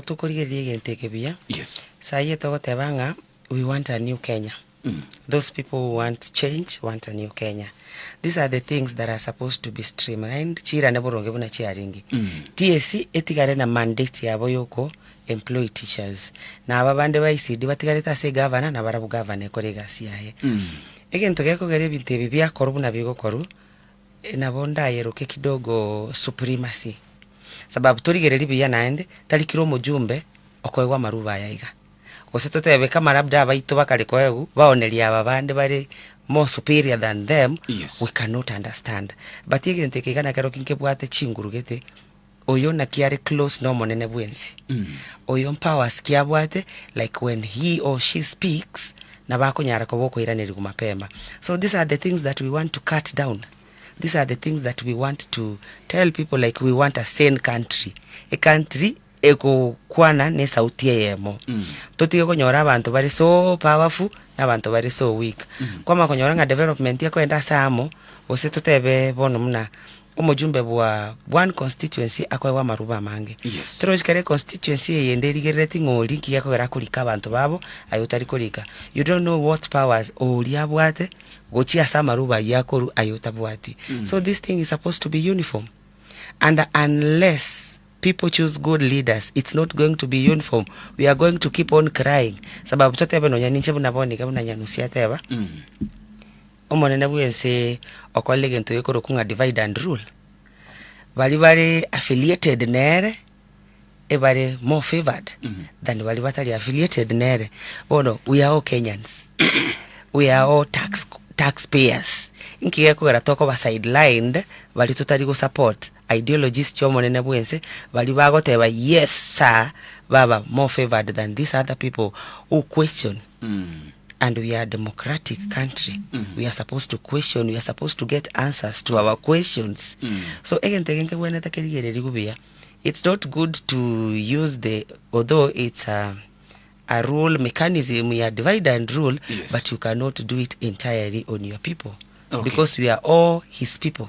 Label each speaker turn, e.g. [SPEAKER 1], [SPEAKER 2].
[SPEAKER 1] tukurigeria genteke bia.
[SPEAKER 2] Yes.
[SPEAKER 1] Saye togotebanga we want a new Kenya. Those people who want change want a new Kenya. These are the things that are supposed to be streamlined. Chira ne boronge buna chiaringi. TSC etigare na mandate yabo yoko employ teachers. Na ababande ba ICD batigare ta se governor na barabu governor korega siaye. Egento geko gere binte bibia korubu na bigo koru. Na bonda yeroke kidogo supremacy. Sababu torigereri bia naende talikiro mujumbe okoegwa maruba yaiga. Ose totebe kama labda abaito bakale koegu baoneria ababande bari more superior than them.
[SPEAKER 2] Yes.
[SPEAKER 1] We cannot understand. But igente kigana kero kinkebwate chingurugete oyo na kiare close no monene bwensi. Oyo powers kiabwate like when he or she speaks na bako nyara koboko iraneri kumapema. So these are the things that we want to cut down. These are the things that we want to tell people, like we want a sane country. A country eko kwana ne sauti yemo. Toti konyora abantu bari so powerful na abantu bari so weak. Kwa konyora nga development yako enda samo ose tutebe bono muna omujumbe bwa one constituency akwa maruba mange.
[SPEAKER 2] Yes.
[SPEAKER 1] Trojikare constituency yenderi gereti ngoli kiyako gara kulika abantu babo ayotari kulika. You don't know what powers oli abwate gochi asa maruba yako ayotabwati. So this thing is supposed to be uniform. And unless people choose good leaders, it's not going to be uniform. We are going to keep on crying. Sababu totebe no nyaninche bunaboni kabuna nyanusia teba. Omonene bwense okolege nto yekoro kunga divide and rule. Bali affiliated nere bali more favored than bali batali affiliated nere. Bono, we are all Kenyans. We are all taxpayers. Inki yeko gara toko ba sidelined bali totally go support ideologies chomonene bwense bali bagoteba yes sir baba more favored than these other people who question. And we are a democratic country. We are supposed to question. We are supposed to get answers to our questions. So it's not good to use although it's a rule mechanism, we are divide and rule,
[SPEAKER 2] yes.
[SPEAKER 1] But you cannot do it entirely on your people.
[SPEAKER 2] Okay.
[SPEAKER 1] Because we are all his people.